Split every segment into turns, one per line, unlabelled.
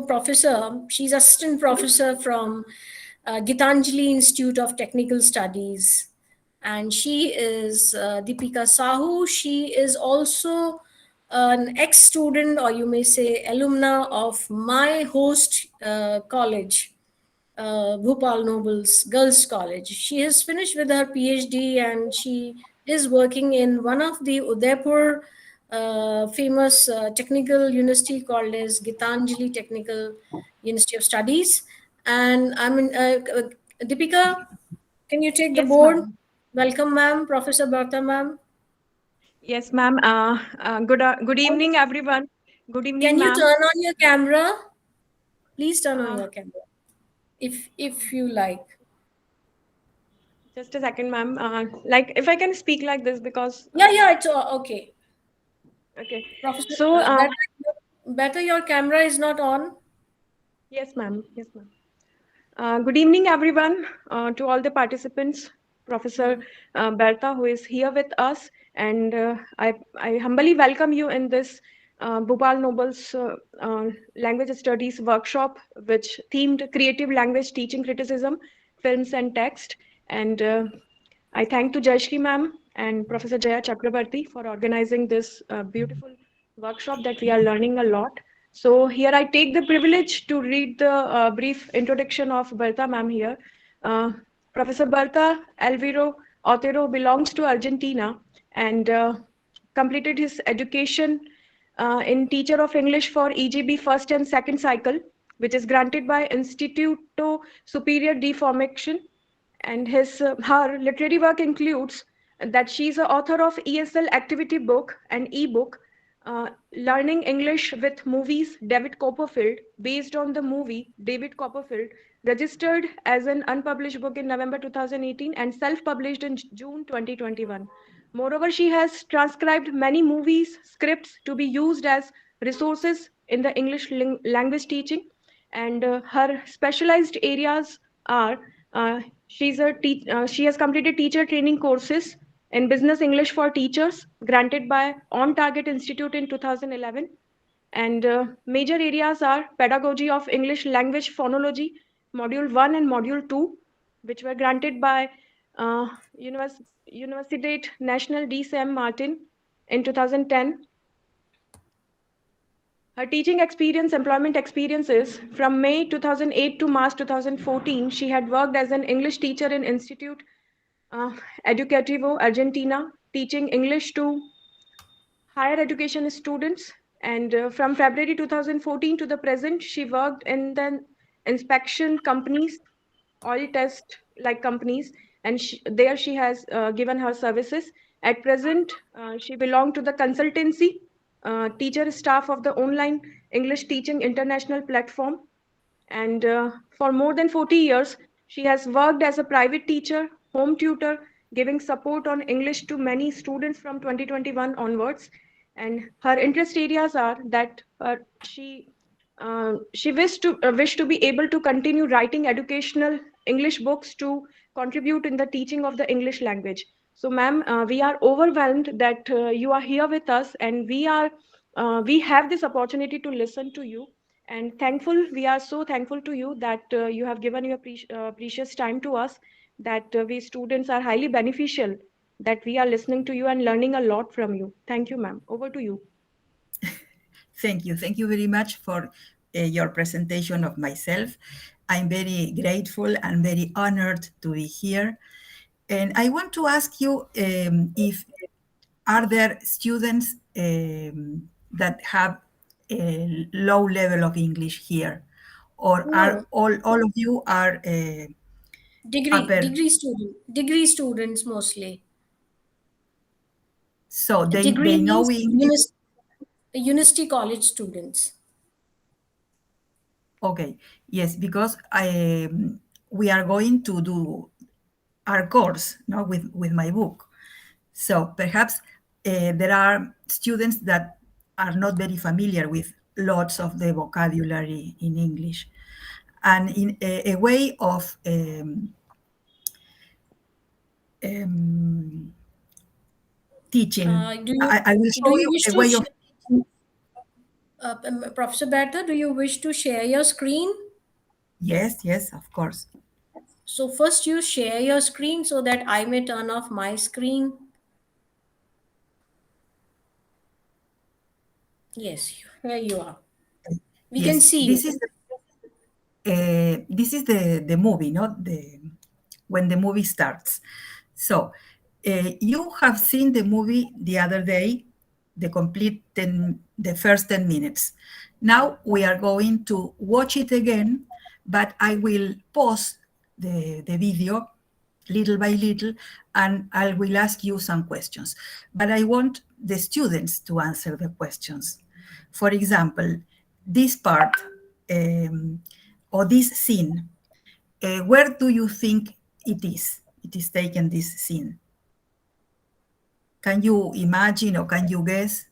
professor. She's assistant professor from Gitanjali Institute of Technical Studies. And she is Deepika Sahu. She is also an ex-student, or you may say alumna, of my host college, Bhupal Noble's Girls' College. She has finished with her PhD and she is working in one of the Udaipur famous technical university called as Gitanjali Technical University of Studies. And I mean, Deepika, can you take the
Yes,
board?
ma'am.
Welcome, ma'am, Professor Berta, ma'am.
Yes, ma'am. Good evening, everyone. Good evening,
Can you
ma'am.
turn on your camera? Please turn on
Uh,
your camera, if you like.
just a second, ma'am. Like, if I can speak like this, because
Yeah, it's okay.
okay.
Professor,
So,
better your camera is not on.
yes, ma'am. Yes, ma'am. Good evening, everyone. To all the participants, Professor Berta, who is here with us, and I humbly welcome you in this Bhupal Noble's language studies workshop, which themed creative language teaching criticism, films and text. And I thank to Jayshree ma'am and Professor Joya Chakravarty for organizing this beautiful workshop that we are learning a lot. So here I take the privilege to read the brief introduction of Berta ma'am here. Uh, Professor Berta Alvaro Otero belongs to Argentina and completed his education in Teacher of English for EGB first and second cycle, which is granted by Instituto Superior de Formación, and her literary work includes that she's the author of ESL activity book and ebook, Learning English with Movies David Copperfield, based on the movie David Copperfield, registered as an unpublished book in November 2018 and self-published in June 2021. Moreover, she has transcribed many movies scripts to be used as resources in the English language teaching, and her specialized areas are she has completed teacher training courses in business English for teachers granted by On Target Institute in 2011, and major areas are pedagogy of English language phonology, module 1 and module 2, which were granted by uh, Universidad Nacional de San Martin in 2010. Her teaching experience, employment experiences from May 2008 to March 2014, she had worked as an English teacher in Institute Educativo, Argentina, teaching English to higher education students. And from February 2014 to the present, she worked in the inspection companies, oil test like companies, and there she has given her services. At present, she belonged to the consultancy, teacher staff of the online English teaching international platform. And for more than 40 years, she has worked as a private teacher, home tutor, giving support on English to many students from 2021 onwards. And her interest areas are that she wished to be able to continue writing educational English books to contribute in the teaching of the English language. So, ma'am, we are overwhelmed that you are here with us, and we have this opportunity to listen to you. And we are so thankful to you that you have given your precious time to us. That we students are highly beneficial. That we are listening to you and learning a lot from you. Thank you, ma'am. Over to you.
Thank you. Thank you very much for your presentation of myself. I'm very grateful and very honored to be here. And I want to ask you if are there students that have a low level of English here, or
No,
are all of you are upper?
degree students mostly.
So they know
Degrees,
English.
university college students.
Okay, yes, because we are going to do our course, no, with my book. So perhaps there are students that are not very familiar with lots of the vocabulary in English, and in a way of teaching,
Do you
I will
do
show
you
you
wish
a
to
way of teaching.
Professor Berta, do you wish to share your screen?
Yes, yes, of course.
So first you share your screen so that I may turn off my screen. Yes, here you are. We can
Yes,
see
this
you.
is the movie, not the when the movie starts. So you have seen the movie the other day, the first 10 minutes. Now we are going to watch it again, but I will pause the video little by little, and I will ask you some questions. But I want the students to answer the questions. For example, this part or this scene, where do you think it is? It is taken, this scene. Can you imagine or can you guess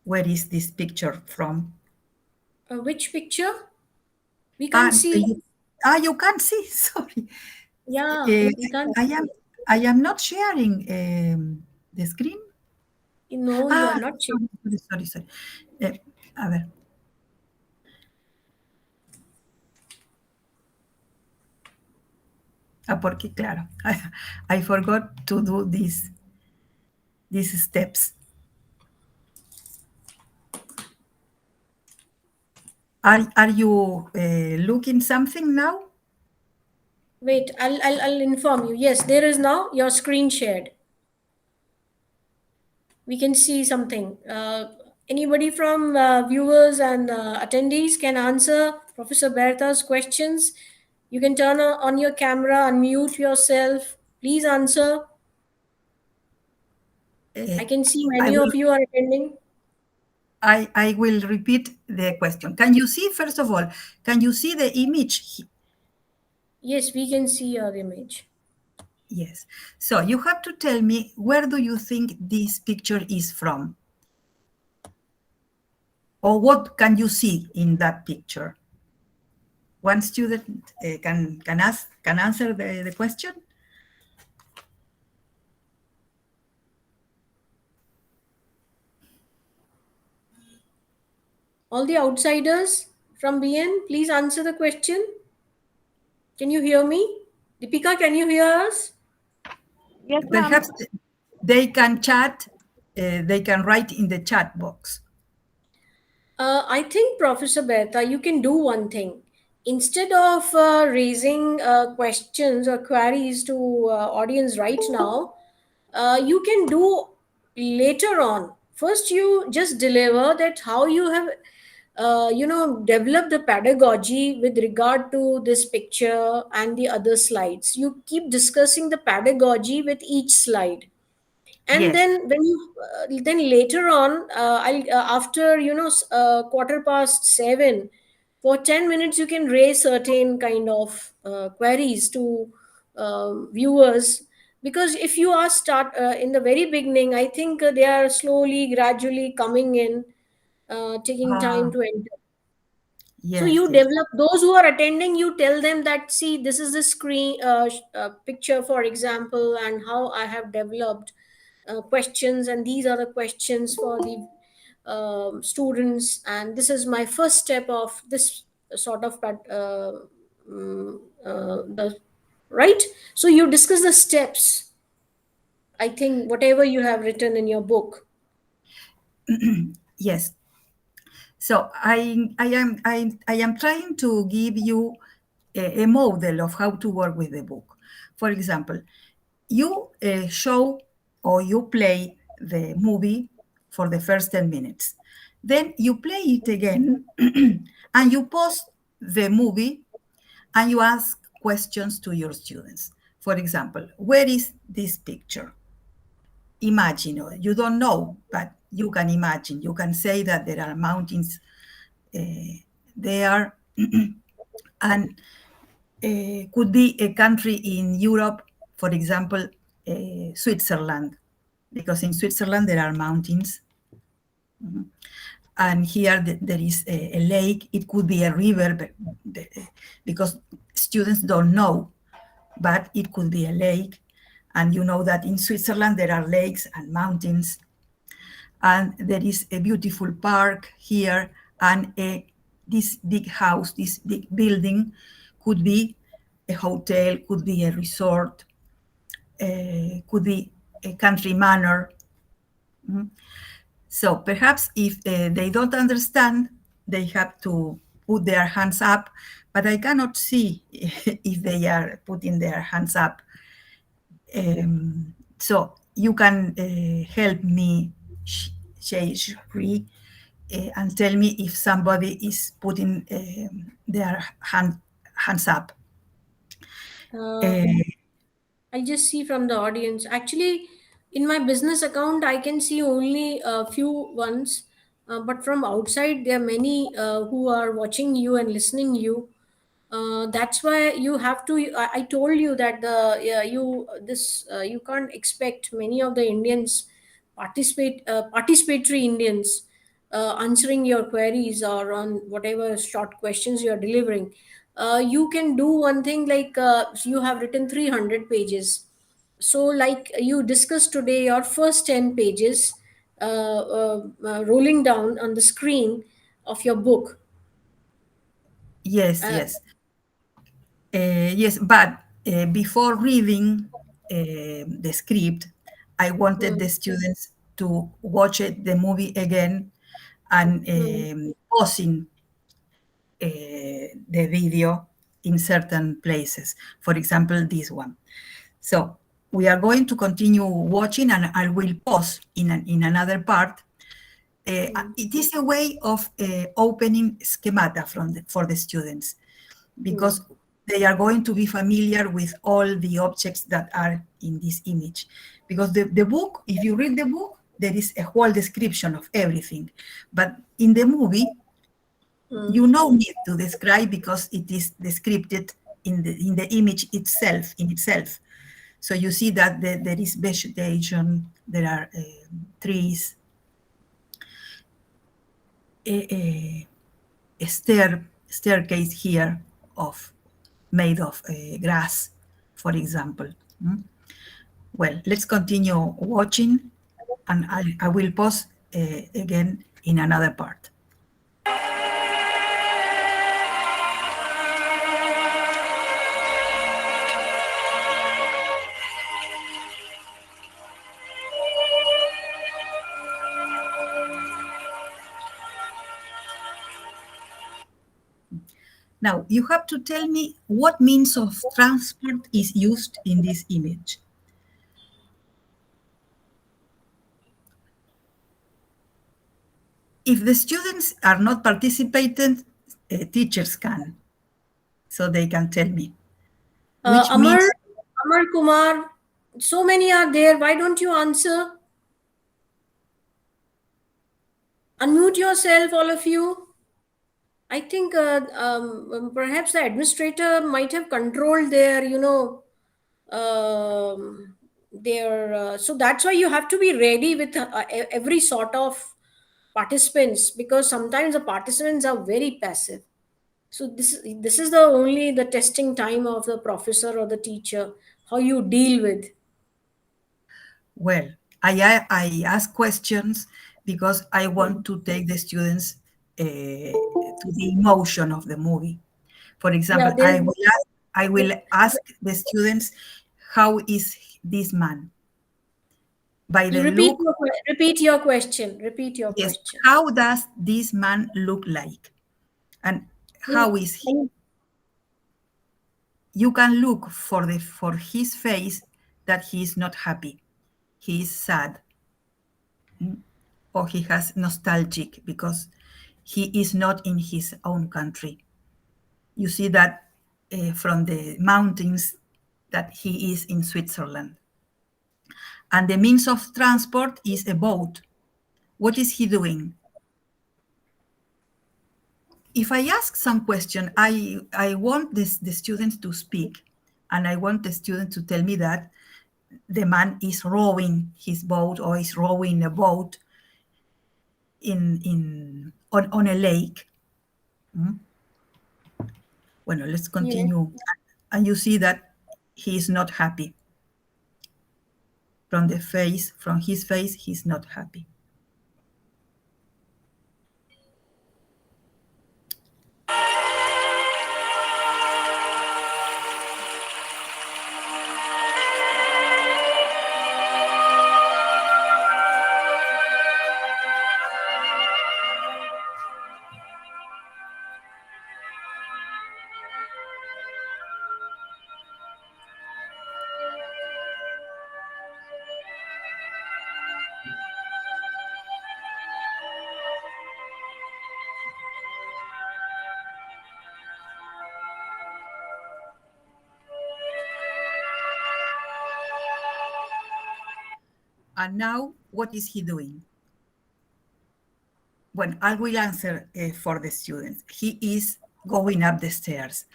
where is this picture from?
Which picture? We can't see.
You can't see. Sorry.
Yeah,
Uh,
we can't
I
see.
am I am not sharing the screen.
No, you are
Ah,
not sharing.
sorry. A ver. Porque claro, I forgot to do these steps. Are you looking something now?
Wait, I'll inform you. Yes, there is now your screen shared. We can see something. Anybody from viewers and attendees can answer Professor Berta's questions. You can turn on your camera, unmute yourself. Please answer.
Uh,
I can see
I
many
will
of you are attending.
I will repeat the question. Can you see, first of all, can you see the image?
Yes, we can see your image.
Yes. So you have to tell me, where do you think this picture is from? Or what can you see in that picture? One student can answer the question.
All the outsiders from BN, please answer the question. Can you hear me? Deepika, can you hear us?
Yes, ma'am.
Perhaps they can chat, they can write in the chat box.
I think, Professor Berta, you can do one thing. Instead of raising questions or queries to audience right now, you can do later on. First, you just deliver that how you have, developed the pedagogy with regard to this picture and the other slides. You keep discussing the pedagogy with each slide, and
Yes.
then when you then later on I'll after quarter past 7, for 10 minutes you can raise certain kind of queries to viewers, because if you are start in the very beginning, I think they are slowly gradually coming in, taking time
Ah,
to enter. So
yes,
you
yes.
develop those who are attending, you tell them that, see, this is the screen picture, for example, and how I have developed questions, and these are the questions for the students, and this is my first step of this sort of the right. So you discuss the steps, I think, whatever you have written in your book.
Yes. So I am trying to give you a model of how to work with the book. For example, you show or you play the movie for the first 10 minutes. Then you play it again and you pause the movie and you ask questions to your students. For example, where is this picture? Imagine, or you don't know, but you can imagine. You can say that there are mountains there, and could be a country in Europe, for example, Switzerland, because in Switzerland there are mountains. And here there is a lake. It could be a river, because students don't know, but it could be a lake. And you know that in Switzerland there are lakes and mountains. and there is a beautiful park here, and this big house, this big building could be a hotel, could be a resort, could be a country manor. So perhaps if they don't understand, they have to put their hands up, but I cannot see if they are putting their hands up. So you can help me, Jayshree, and tell me if somebody is putting their hands up.
Uh, I just see from the audience. Actually, in my business account, I can see only a few ones, but from outside, there are many who are watching you and listening you. That's why you have to. I told you that the you this you can't expect many of the Indians participatory Indians answering your queries or on whatever short questions you are delivering. You can do one thing like you have written 300 pages. So like you discussed today, your first 10 pages rolling down on the screen of your book.
Yes,
uh,
yes. Yes, but before reading the script, I wanted
hmm,
the students to watch the movie again and
hmm,
pausing the video in certain places. For example, this one. So we are going to continue watching, and I will pause in another part.
hmm,
It is a way of opening schemata for the students,
hmm,
because they are going to be familiar with all the objects that are in this image. Because the book, if you read the book, there is a whole description of everything. But in the movie,
hmm.
you no need to describe because it is described in the image itself, in itself. So you see that there is vegetation, there are trees, a, a staircase here of made of grass, for example. Well, let's continue watching, and I will pause again in another part. Now, you have to tell me what means of transport is used in this image. If the students are not participating, teachers can, so they can tell me which
Amar,
means.
Amar Kumar, so many are there. Why don't you answer? Unmute yourself, all of you. I think perhaps the administrator might have controlled their, their. So that's why you have to be ready with every sort of participants, because sometimes the participants are very passive. So this is the only the testing time of the professor or the teacher, how you deal with.
Well, I ask questions because I
Hmm.
want to take the students to the emotion of the movie. For
Yeah,
example,
there's.
I will ask the students, how is this man? By
You
the look,
repeat your question. Repeat your
yes,
question.
how does this man look like? And
Can-
how is he?
can-
You can look for his face that he is not happy, he is sad, or he has nostalgic because he is not in his own country. You see that from the mountains that he is in Switzerland. And the means of transport is a boat. What is he doing? If I ask some question, I want the students to speak, and I want the student to tell me that the man is rowing his boat or is rowing a boat on a lake. Well, let's
Yeah.
continue. And you see that he is not happy. From his face, he's not happy. And now, what is he doing? Well, I will answer for the students. He is going up the stairs.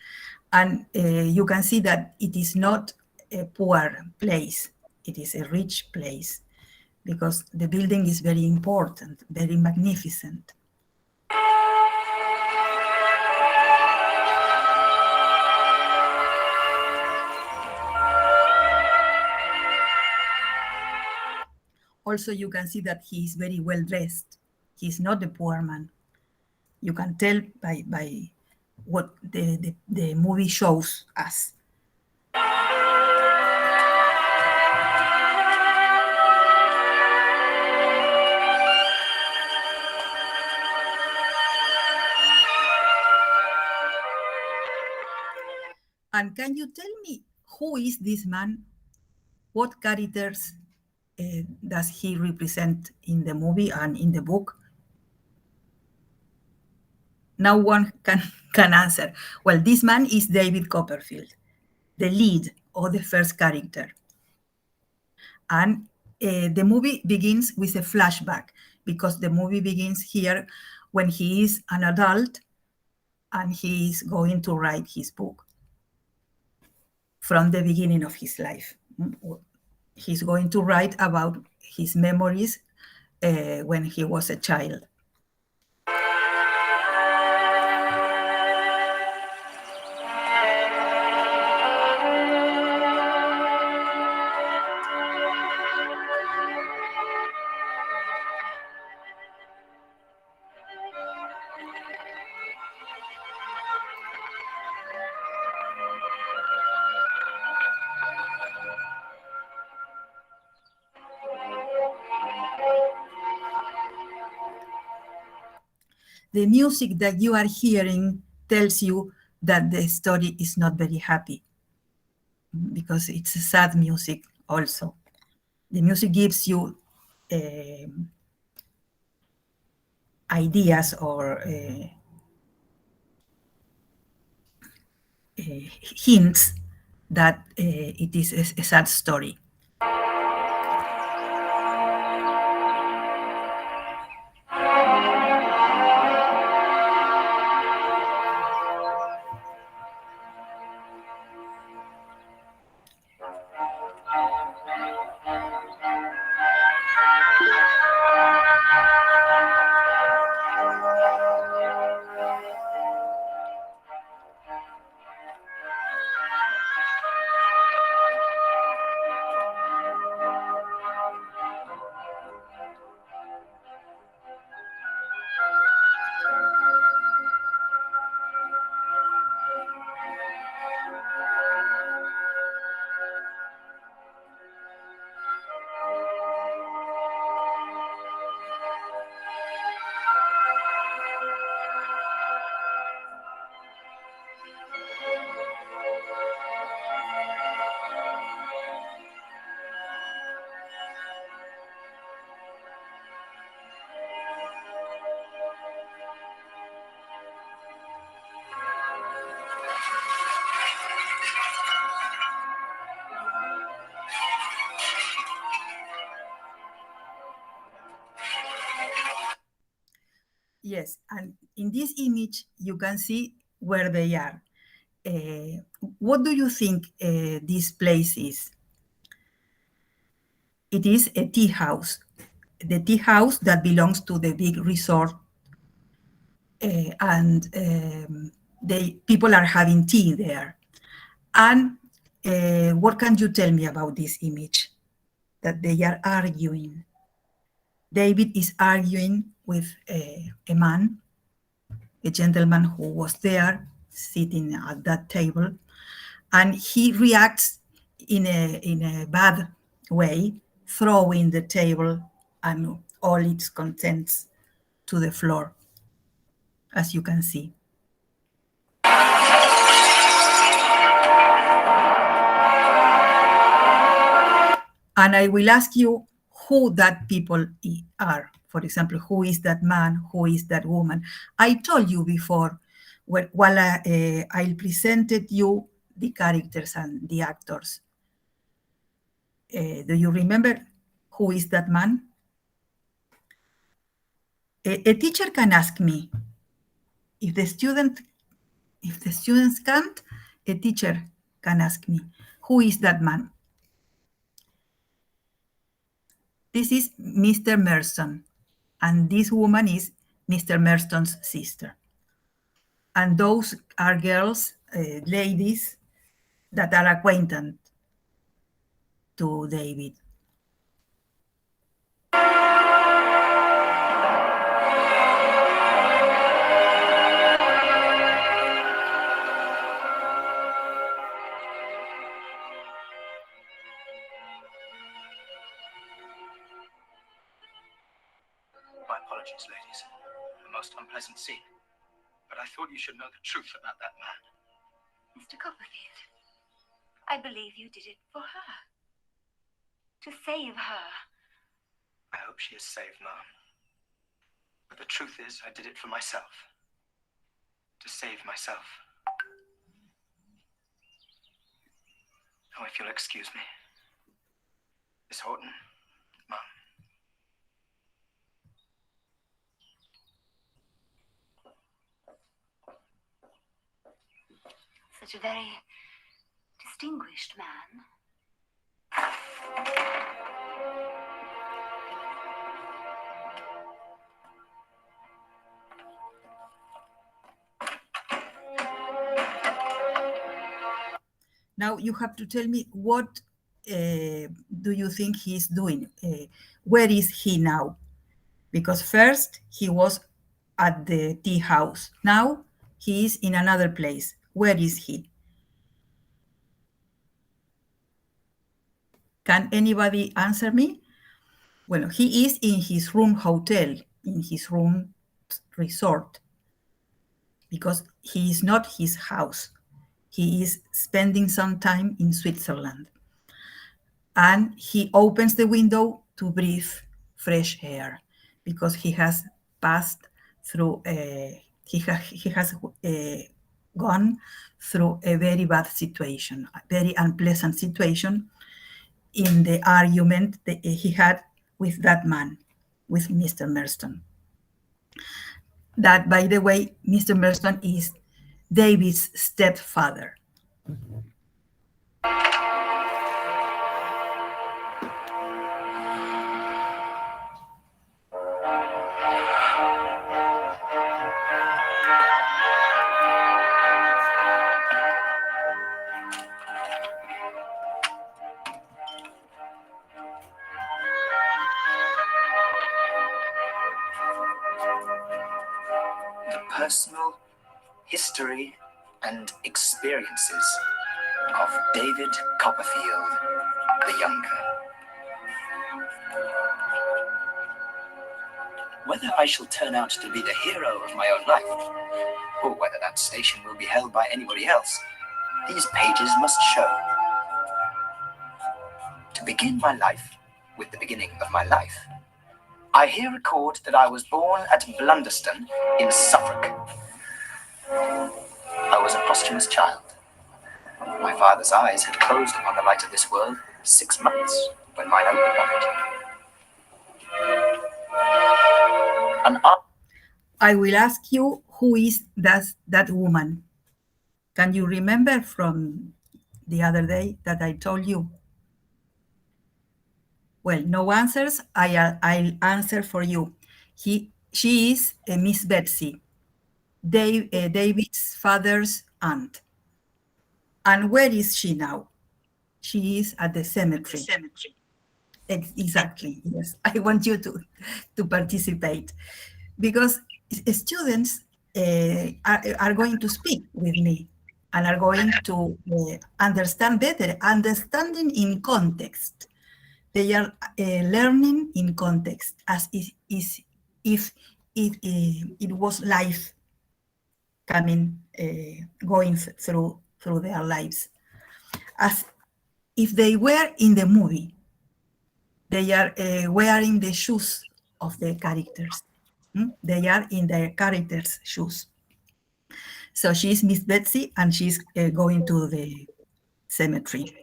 And you can see that it is not a poor place. It is a rich place because the building is very important, very magnificent. Also, you can see that he is very well dressed. He's not a poor man. You can tell by what the movie shows us. And can you tell me who is this man? What characters does he represent in the movie and in the book? No one can answer. Well, this man is David Copperfield, the lead or the first character. And the movie begins with a flashback because the movie begins here when he is an adult and he is going to write his book from the beginning of his life. He's going to write about his memories when he was a child. The music that you are hearing tells you that the story is not very happy because it's sad music also. The music gives you ideas or hints that it is a sad story. Yes, and in this image, you can see where they are. What do you think this place is? It is a tea house, the tea house that belongs to the big resort, and people are having tea there. And what can you tell me about this image? That they are arguing. David is arguing with a man, a gentleman who was there sitting at that table, and he reacts in a bad way, throwing the table and all its contents to the floor, as you can see. And I will ask you who that people are. For example, who is that man? Who is that woman? I told you before, while I presented you the characters and the actors. Do you remember who is that man? A teacher can ask me. If the students can't, a teacher can ask me, who is that man? This is Mr. Merston, and this woman is Mr. Merston's sister. And those are girls, ladies, that are acquainted to David.
My apologies, ladies. A most unpleasant scene. But I thought you should know the truth about that man.
Mr. Copperfield, I believe you did it for her. To save her.
I hope she is saved, Ma'am. But the truth is, I did it for myself. To save myself. Oh, if you'll excuse me. Miss Horton, Ma'am.
Such a very distinguished man.
Now you have to tell me, what do you think he's doing? Where is he now? Because first he was at the tea house. Now he is in another place. Where is he? Can anybody answer me? Well, he is in his room hotel, in his room resort, because he is not his house. He is spending some time in Switzerland. And he opens the window to breathe fresh air, because he has passed through, he has gone through a very bad situation, a very unpleasant situation in the argument that he had with that man, with Mr. Merston. That, by the way, Mr. Merston is David's stepfather.
Personal history and experiences of David Copperfield the Younger. Whether I shall turn out to be the hero of my own life, or whether that station will be held by anybody else, these pages must show. To begin my life with the beginning of my life, I here record that I was born at Blunderston in Suffolk. I was a posthumous child. My father's eyes had closed upon the light of this world 6 months when mine opened on it.
I will ask you, who is that woman? Can you remember from the other day that I told you? Well, no answers. I'll answer for you. She is Miss Betsy, David's father's aunt. And where is she now? She is at the cemetery. Exactly, yes. I want you to participate, because students are going to speak with me and are going to understand better, understanding in context. They are learning in context, as if it was life coming, going through their lives, as if they were in the movie. They are wearing the shoes of the characters. They are in their characters' shoes. So she's Miss Betsy, and she's going to the cemetery.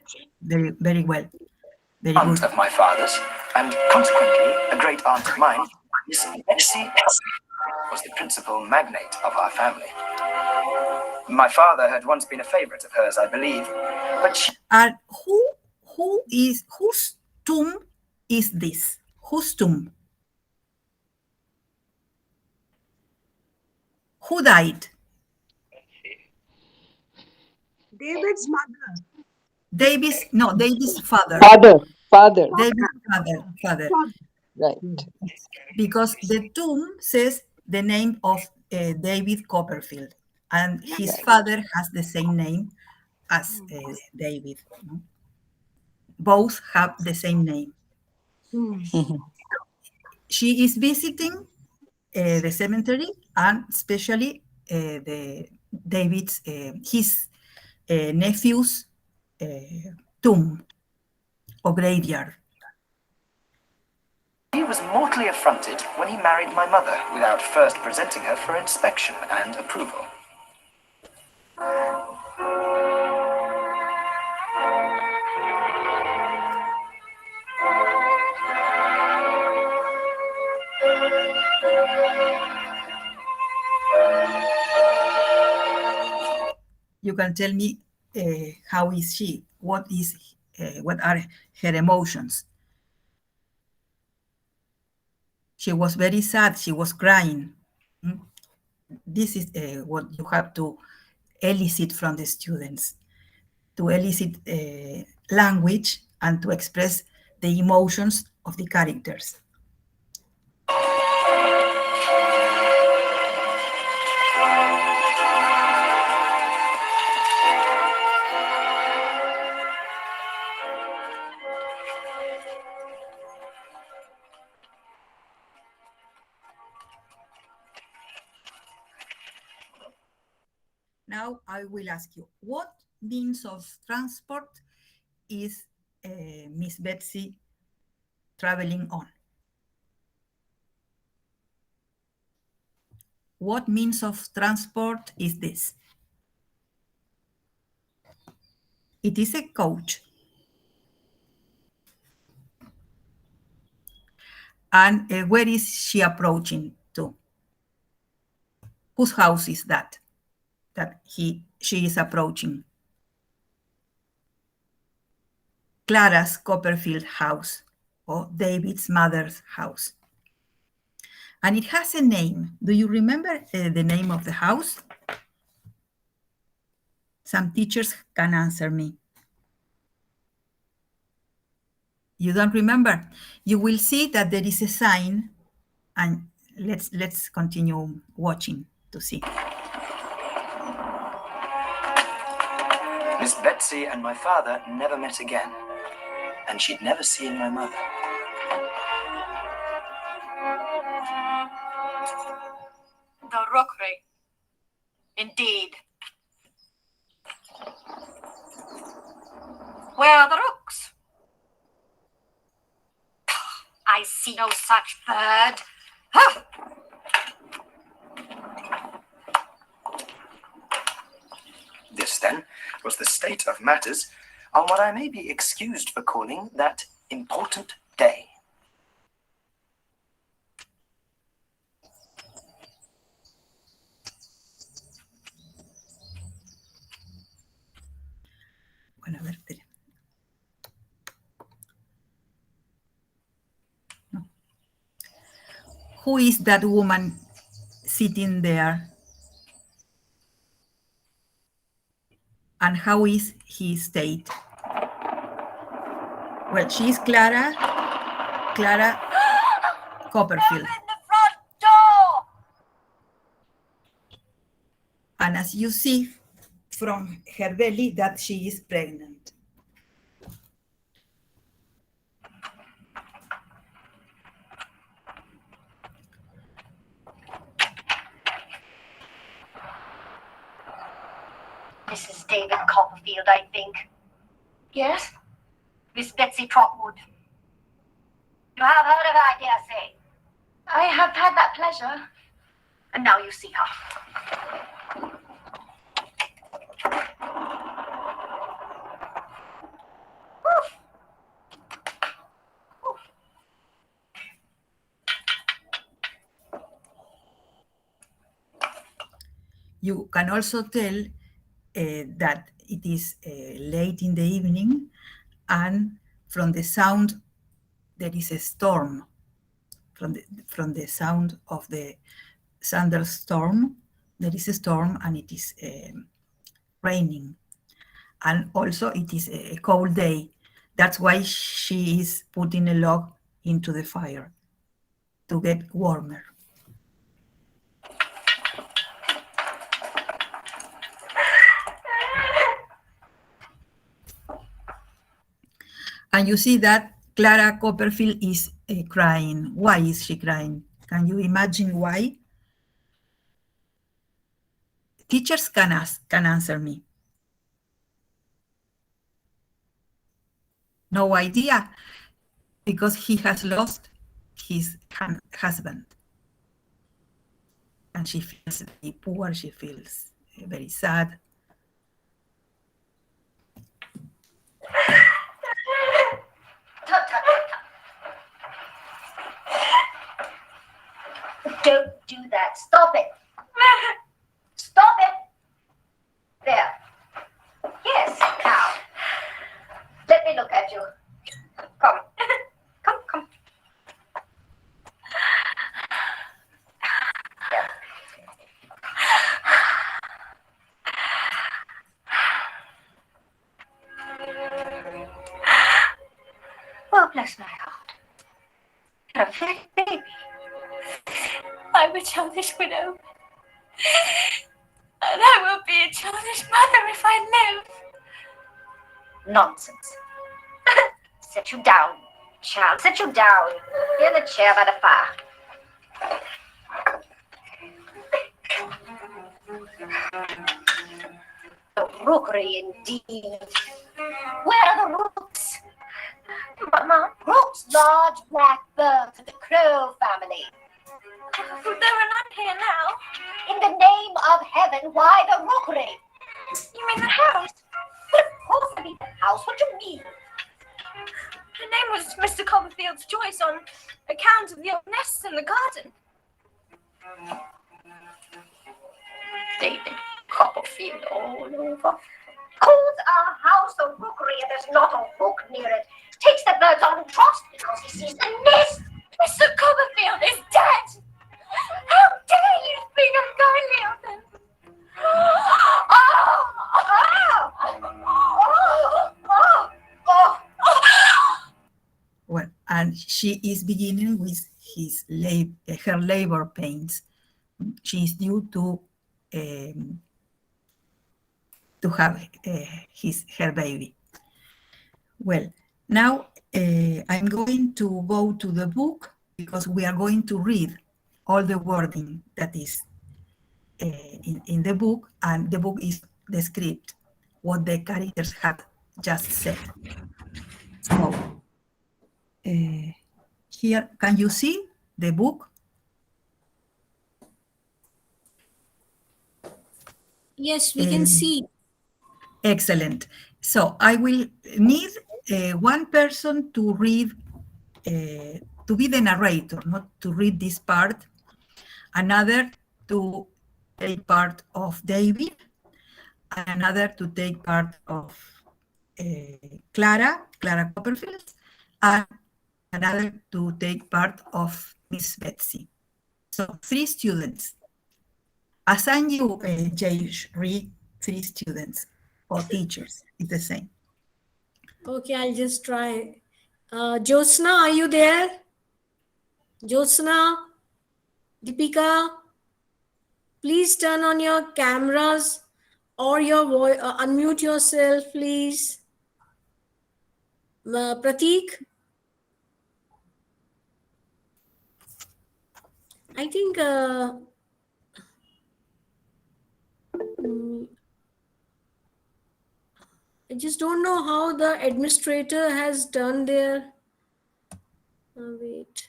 Very, very well. Very
aunt
good.
of my father's, and consequently a great aunt of mine, Miss Betsy was the principal magnate of our family. My father had once been a favorite of hers, I believe, but she...
And whose tomb is this? Whose tomb? Who died?
David's mother.
David's father.
Father.
David's father.
Right.
Because the tomb says the name of David Copperfield, and his father has the same name as David. No? Both have the same name. She is visiting the cemetery, and especially his nephew's tomb or graveyard.
He was mortally affronted when he married my mother without first presenting her for inspection and approval.
You can tell me how is she? What are her emotions? She was very sad. She was crying. This is what you have to elicit from the students, to elicit language and to express the emotions of the characters. Now I will ask you, what means of transport is Miss Betsy traveling on? What means of transport is this? It is a coach. And where is she approaching to? Whose house is that she is approaching? Clara's Copperfield house, or David's mother's house. And it has a name. Do you remember the name of the house? Some teachers can answer me. You don't remember? You will see that there is a sign, and let's continue watching to see.
Miss Betsy and my father never met again, and she'd never seen my mother.
The rookery. Indeed. Where are the rooks? I see no such bird. Ha!
This, then, was the state of matters on what I may be excused for calling that important day.
Bueno, a ver, espere. No. Who is that woman sitting there? And how is his state? Well, she is Clara Copperfield.
Open the front door!
And as you see from her belly that she is pregnant.
Mrs. David Copperfield, I think. Yes? Miss Betsy Trotwood. You have heard of her, I dare say. I have had that pleasure. And now you see her.
You can also tell that it is late in the evening, and from the sound, there is a storm. From the sound of the thunderstorm, there is a storm, and it is raining. And also it is a cold day. That's why she is putting a log into the fire to get warmer. And you see that Clara Copperfield is crying. Why is she crying? Can you imagine why? Teachers can answer me. No idea, because he has lost his husband. And she feels very poor, she feels very sad.
Tut, tut, tut. Don't do that. Stop it. Stop it. There. Yes, now. Let me look at you. Come. Come, come. There. Well, bless my heart. You're a very baby.
I'm a childish widow. And I will be a childish mother if I live.
Nonsense. Sit you down, child. Sit you down. In the chair by the fire. The rookery, indeed. Where are the rooks? Mama, rooks, large black birds of the crow family.
There are none here now.
In the name of heaven, why the rookery?
You mean the house?
But of course I mean the house. What do you mean?
The name was Mr. Copperfield's choice on account of the old nests in the garden.
David Copperfield all over. Calls our house a rookery and there's not a rook near it. Takes the birds on trust because he sees the nest.
Mr. Copperfield is dead! How dare you speak unkindly of him?
Well, and she is beginning with her labor pains. She is due to have her baby. Well, now I'm going to go to the book because we are going to read all the wording that is in the book, and the book is the script, what the characters have just said. So here, can you see the book?
Yes, we can see.
Excellent. So I will need one person to read, to be the narrator, not to read this part, another to take part of David, and another to take part of Clara Copperfield, and another to take part of Miss Betsy. So 3 students. Assign you, Jayshree, 3 students or teachers, it's the same.
Okay, I'll just try. Jyotsna, are you there? Jyotsna, Deepika, please turn on your cameras or your voice, unmute yourself, please. Prateek, I think I just don't know how the administrator has done their. Wait.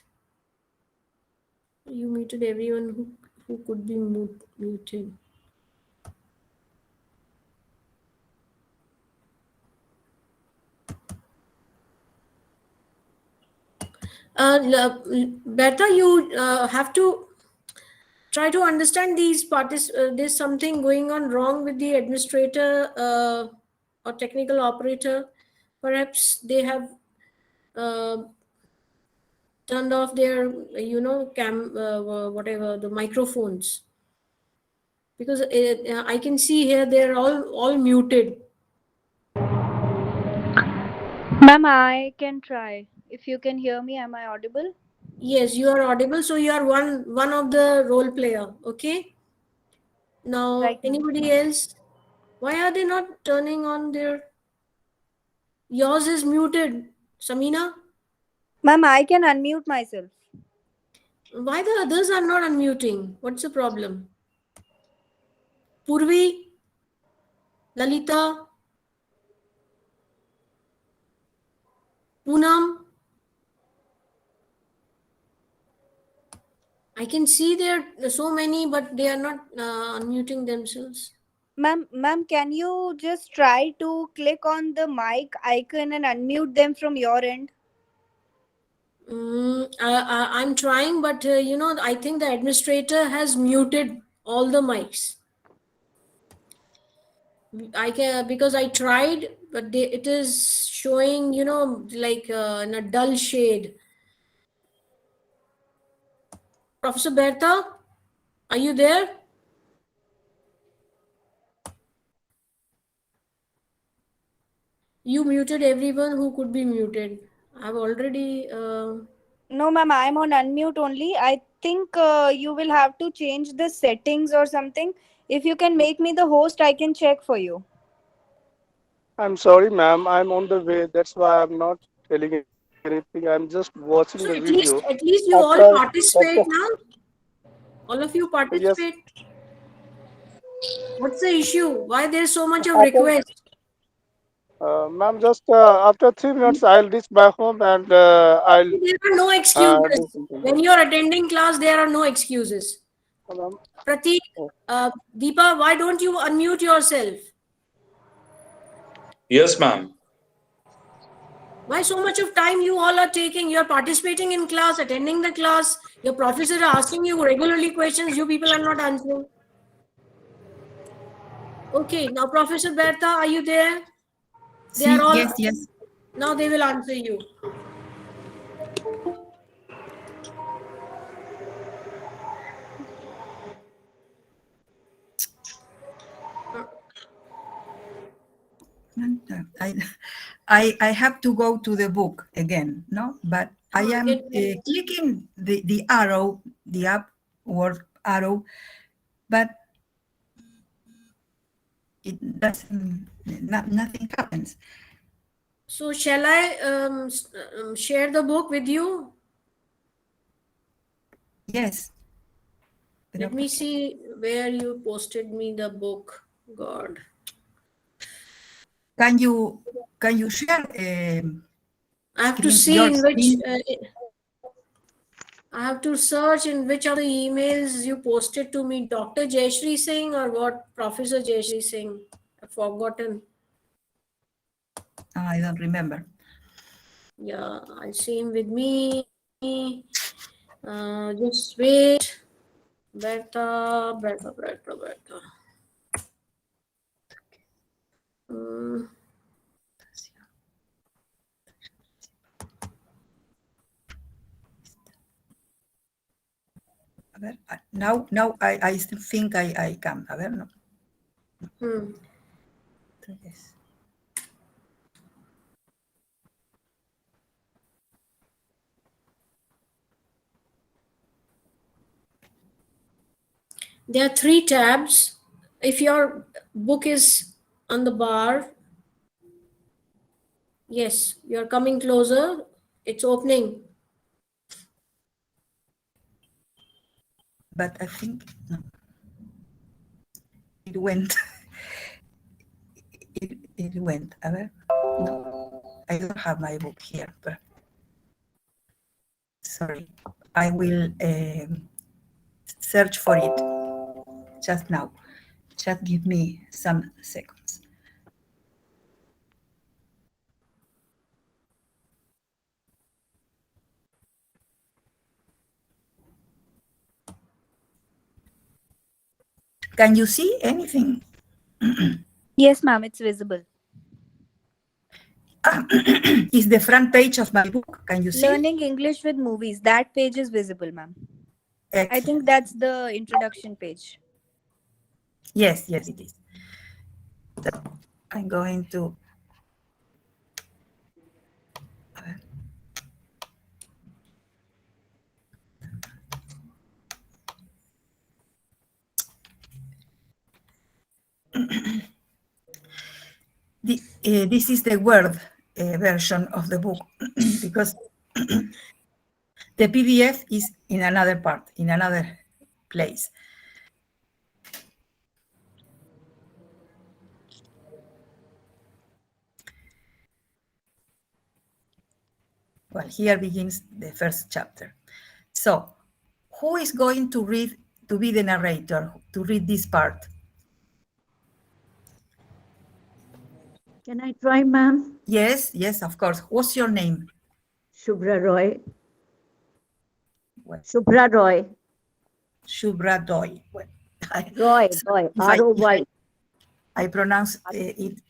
You muted everyone who could be muted. Berta, you have to try to understand these parties. There's something going on wrong with the administrator or technical operator. Perhaps they have turned off their, whatever, the microphones. Because I can see here they're all muted.
Ma'am, I can try. If you can hear me, am I audible?
Yes, you are audible. So you are one of the role player. Okay. Now,
Right, ma'am.
anybody else? Why are they not turning on their? Yours is muted, Samina.
Ma'am, I can unmute myself.
Why the others are not unmuting? What's the problem? Purvi, Lalita, Poonam. I can see there are so many, but they are not unmuting themselves.
Ma'am, can you just try to click on the mic icon and unmute them from your end?
I'm trying, but I think the administrator has muted all the mics. I can, because I tried, but it is showing, like in a dull shade. Professor Berta, are you there? You muted everyone who could be muted. I've already.
No, ma'am, I'm on unmute only. I think you will have to change the settings or something. If you can make me the host, I can check for you.
I'm sorry, ma'am. I'm on the way. That's why I'm not telling anything. I'm just watching the
So
video.
at least you all
After
participate now. All of you
yes,
participate. What's the issue? Why there's so much of
after
request?
ma'am, just after 3 minutes, I'll reach my home and I'll
There are no
do
excuses.
something.
When you're attending class, there are no excuses.
Ma'am,
Pratik,
oh,
Deepa, why don't you unmute yourself?
Yes, ma'am.
Why so much of time you all are taking? You're participating in class, attending the class. Your professor are asking you regularly questions. You people are not answering. Okay, now Professor Berta, are you there? They are
See,
all,
yes, yes.
now they will answer you.
I, I have to go to the book again, no? But I am clicking the arrow, the upward arrow, but it doesn't, nothing happens.
So shall I share the book with you?
Yes.
Let me see where you posted me the book. God.
Can you share
I have to see in which I have to search in which of the emails you posted to me, Dr. Jayshree Singh or what, Professor Jayshree Singh? I've forgotten.
I don't remember.
Yeah, I see him with me. Just wait. Berta.
Now I think I can. A ver, no. Yes.
There are 3 tabs. If your book is on the bar, yes, you're coming closer. It's opening.
But I think no. It went. it went. A ver, no, I don't have my book here. But sorry, I will search for it just now. Just give me some seconds. Can you see anything?
Yes, ma'am, it's visible.
Is the front page of my book? Can you see?
Learning English with Movies. That page is visible, ma'am.
Excellent.
I think that's the introduction page.
Yes, yes, it is. So I'm going to. This is the Word version of the book because the PDF is in another part, in another place. Well, here begins the first chapter. So, who is going to read, to be the narrator, to read this part?
Can I try, ma'am?
Yes, yes, of course. What's your name?
Shubhra Roy.
Well,
Shubhra Roy.
Shubhra Roy. Well,
Roy,
so
Roy,
if
R-O-Y.
I pronounce it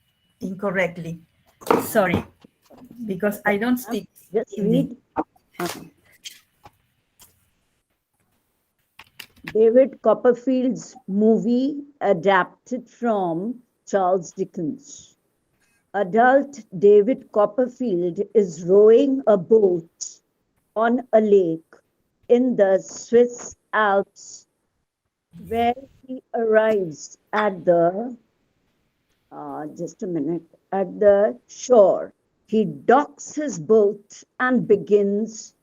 incorrectly. Sorry, because I don't speak
Just
Hindi.
read. David Copperfield's movie adapted from Charles Dickens. Adult David Copperfield is rowing a boat on a lake in the Swiss Alps, where he arrives at the, at the shore. He docks his boat and begins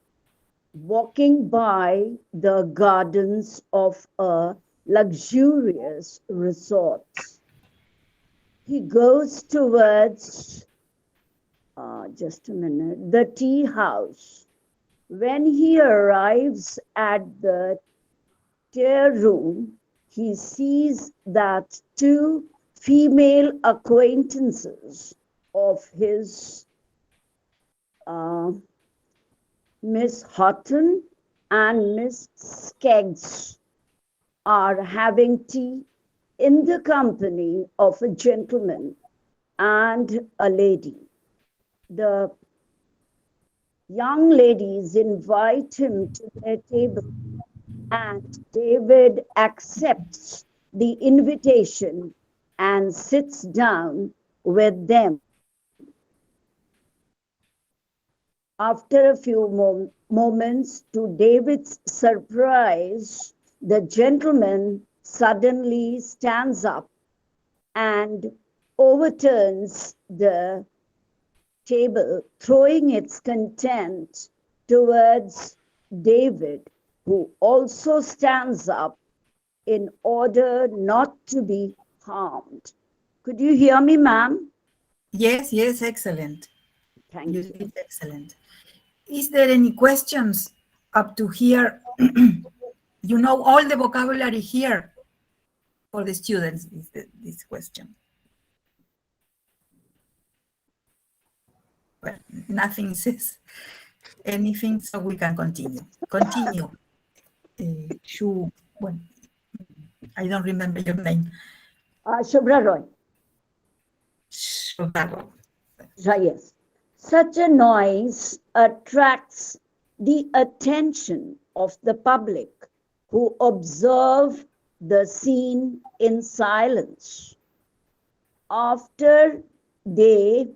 walking by the gardens of a luxurious resort. He goes towards, the tea house. When he arrives at the tea room, he sees that two female acquaintances of his, Miss Houghton and Miss Skeggs, are having tea in the company of a gentleman and a lady. The young ladies invite him to their table, and David accepts the invitation and sits down with them. After a few moments, to David's surprise, the gentleman suddenly stands up and overturns the table, throwing its contents towards David, who also stands up in order not to be harmed. Could you hear me, ma'am?
Yes, yes, excellent.
Thank you.
did excellent. Is there any questions up to here? You know all the vocabulary here for the students, is this question. Well, nothing says anything, so we can continue. Continue. Well, I don't remember your name.
Shubhra Roy.
Shubhra Roy.
Yes. Such a noise attracts the attention of the public, who observe the scene in silence. After they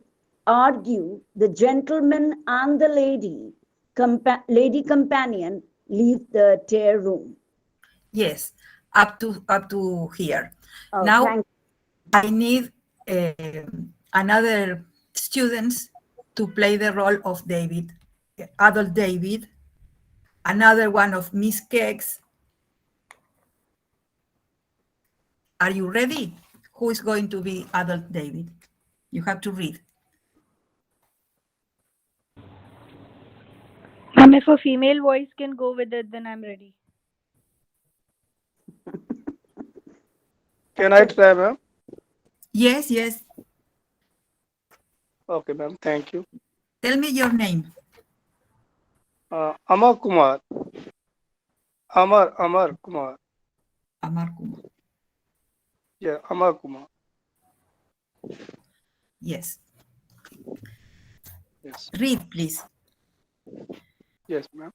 argue, the gentleman and the lady companion leave the tea room.
Yes, up to here.
Oh,
now I need another students to play the role of David, adult David, another one of Miss Keggs. Are you ready? Who is going to be adult David? You have to read.
If a female voice can go with it, then I'm ready.
Can I try, ma'am?
Yes, yes.
Okay, ma'am. Thank you.
Tell me your name.
Amar Kumar. Amar Kumar.
Amar Kumar.
Yeah, Amakuma.
Yes.
Yes.
Read, please.
Yes, ma'am.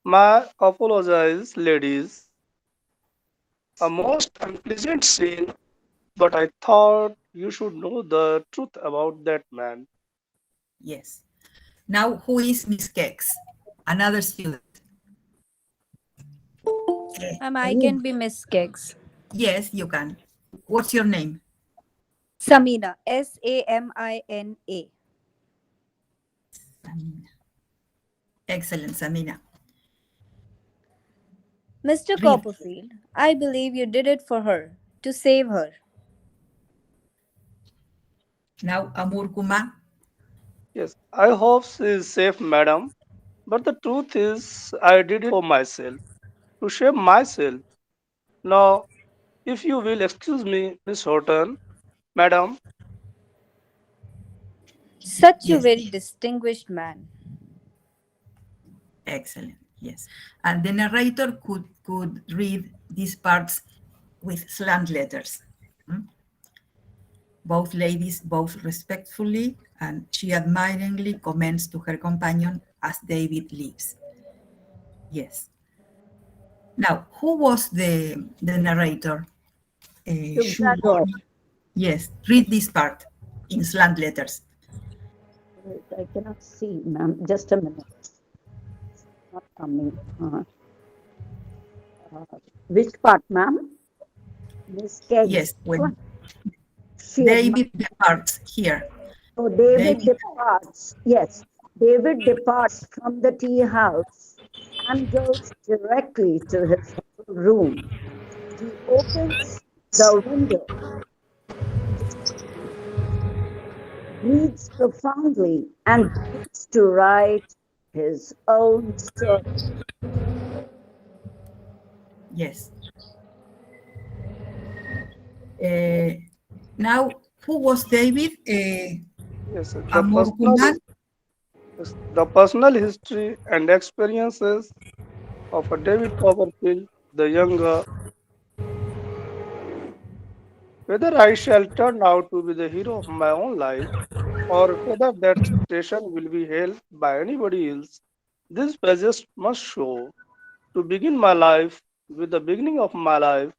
My apologies, ladies. A most unpleasant scene, but I thought you should know the truth about that man.
Yes. Now, who is Miss Kex? Another student.
I can be Miss Keggs.
Yes, you can. What's your name?
Samina. Samina.
Samina. Excellent, Samina.
Mr.
Read.
Copperfield, I believe you did it for her, to save her.
Now, Amur Kumar.
Yes, I hope she is safe, madam. But the truth is, I did it for myself, to save myself. Now, if you will excuse me, Miss Horton, madam.
Such a
Yes,
very distinguished man.
excellent. Yes. And the narrator could read these parts with slant letters. Mm? Both ladies both respectfully, and she admiringly comments to her companion as David leaves. Yes. Now, who was the narrator?
Shubhra Roy.
Yes, read this part in slant letters.
Wait, I cannot see, ma'am. Just a minute. It's not coming. Which part, ma'am? Miss Keggs.
Yes, when
She admires.
David departs here.
So David
David,
departs. Yes, David departs from the tea house and goes directly to his room. He opens the window, breathes profoundly, and begins to write his own story.
yes. Now, who was David?
Yes,
Amor Kumar?
the personal history and experiences of a David Copperfield the younger. Whether I shall turn out to be the hero of my own life, or whether that station will be held by anybody else, these pages must show. To begin my life with the beginning of my life,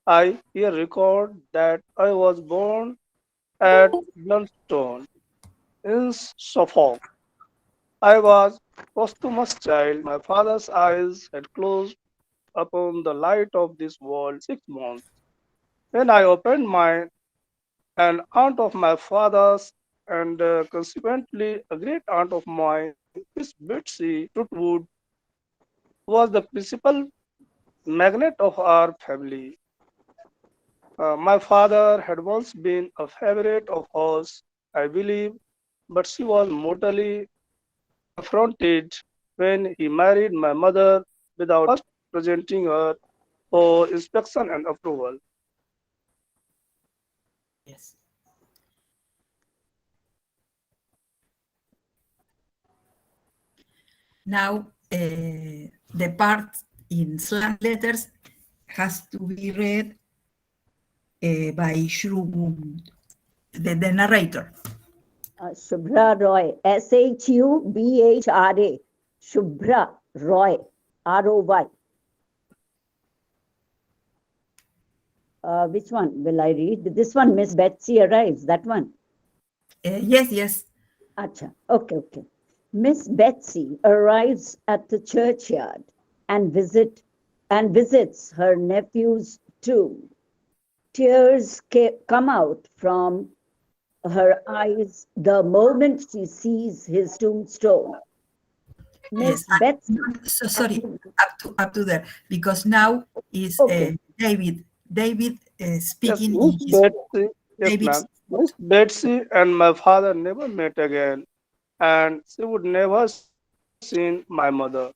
I here record that I was born at Bluntstone in Suffolk. I was posthumous child. My father's eyes had closed upon the light of this world 6 months. When I opened mine, an aunt of my father's and consequently a great aunt of mine, Miss Betsy Trotwood, was the principal magnate of our family. My father had once been a favorite of hers, I believe, but she was mortally affronted when he married my mother without first presenting her for inspection and approval.
Yes. Now, the part in slant letters has to be read by Shrubu, the narrator.
Shubhra Roy, Shubhra, Shubhra Roy, Roy. Which one will I read? This one, Miss Betsy arrives, that one.
Yes, yes.
Acha, okay. Miss Betsy arrives at the churchyard and visits her nephew's tomb. Tears come out from her eyes the moment she sees his tombstone. Miss Betsy.
So sorry, up to there, because now is David speaking
Yes,
in his
Betsy, yes, ma'am. Miss Betsy and my father never met again, and she would never seen my mother.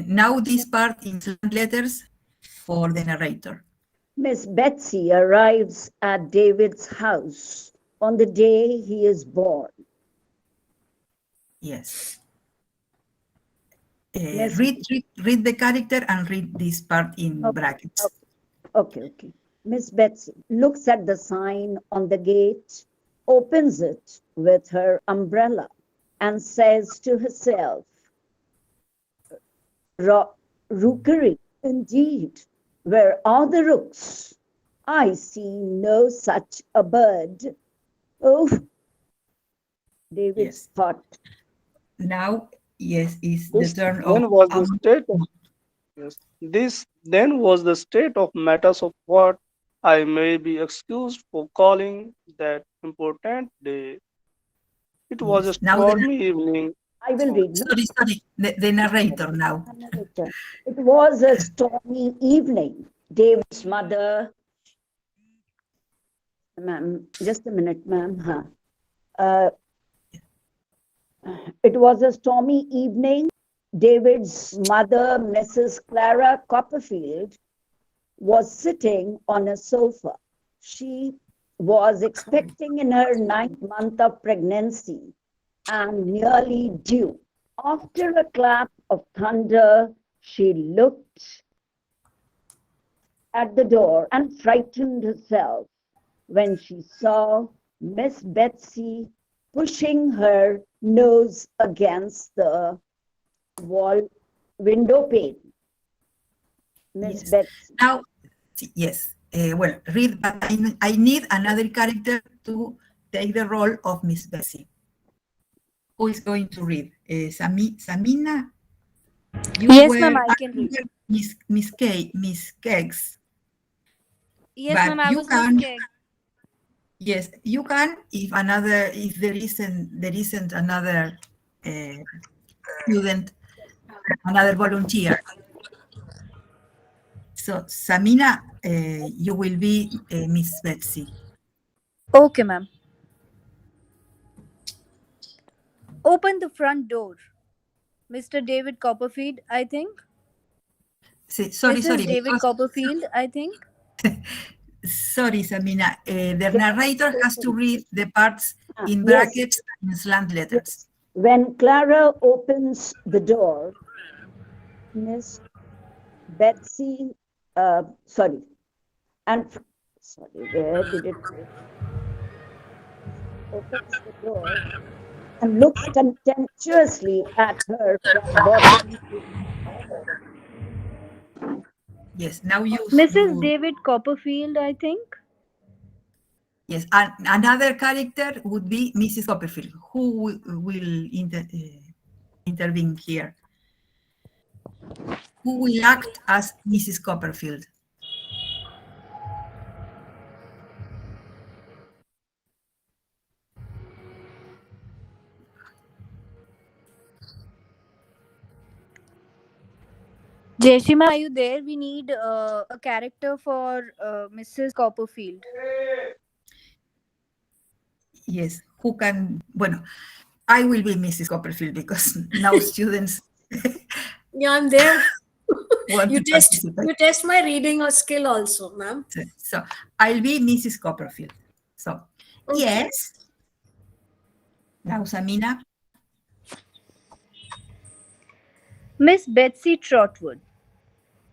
now this part in slant letters for the narrator.
Miss Betsy arrives at David's house on the day he is born.
Yes. Read the character and read this part in brackets.
Okay. Miss Betsy looks at the sign on the gate, opens it with her umbrella, and says to herself, Rookery, indeed. Where are the rooks? I see no such a bird. Oh, David's thought.
Now, yes, is the
This
turn of
then was the state of yes. This then was the state of matters of what I may be excused for calling that important day. It was a
yes. Now the
stormy evening.
I will read. No?
sorry, the narrator now.
Narrator. It was a stormy evening. David's mother, ma'am, just a minute, ma'am. It was a stormy evening. David's mother, Mrs. Clara Copperfield, was sitting on a sofa. She was expecting in her 9th month of pregnancy and nearly due. After a clap of thunder, she looked at the door and frightened herself when she saw Miss Betsy pushing her nose against the wall window pane. Miss
Yes.
Betsy.
Now, yes. Well, read, but I need another character to take the role of Miss Bessie. Who is going to read? Samina?
Yes, ma'am, I can read.
Miss Kegs.
Yes,
But
ma'am, I
you
was
can,
Miss Keg.
yes, you can if there isn't another student, another volunteer. So Samina, you will be Miss Betsy.
Okay, ma'am. Open the front door. Mr. David Copperfield, I think.
Sorry,
Mrs. David Copperfield, I think.
Sorry, Samina. The narrator has to read the parts in
Yes.
brackets and slant letters.
When Clara opens the door, Miss Betsy, where did it go? Opens the door and looks contemptuously at her from bottom to
Yes, now you.
Mrs. David Copperfield, I think.
Yes, and another character would be Mrs. Copperfield. Who will intervene here? Who will act as Mrs. Copperfield?
Jayshree, ma'am, are you there? We need a character for Mrs. Copperfield.
Yes, who can? Bueno, I will be Mrs. Copperfield because now students.
Yeah, I'm there.
want
You
to
test
participate.
my reading or skill also, ma'am.
So I'll be Mrs. Copperfield. So
Okay.
yes. Now Samina.
Miss Betsy Trotwood.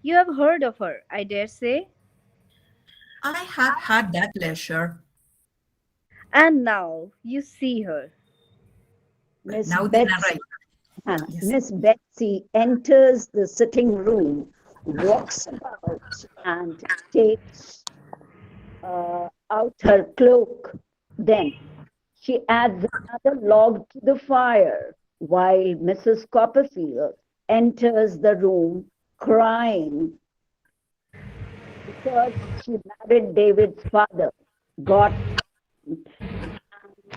You have heard of her, I dare say.
I have had that pleasure.
And now you see her.
Miss
Now the
Betsy.
narrator. Yes.
Miss Betsy enters the sitting room, walks about, and takes out her cloak. Then she adds another log to the fire while Mrs. Copperfield enters the room crying because she married David's father, got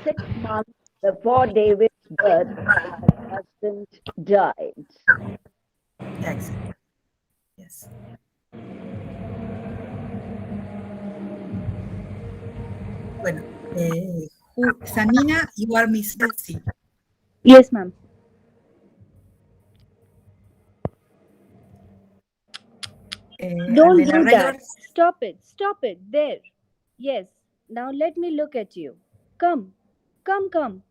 6 months before David's birth, her husband died.
Excellent. Yes. Bueno, Samina, you are Miss Betsy.
Yes, ma'am. Don't do
narrator...
that. Stop it. Stop it. There. Yes. Now let me look at you. Come. Come, come.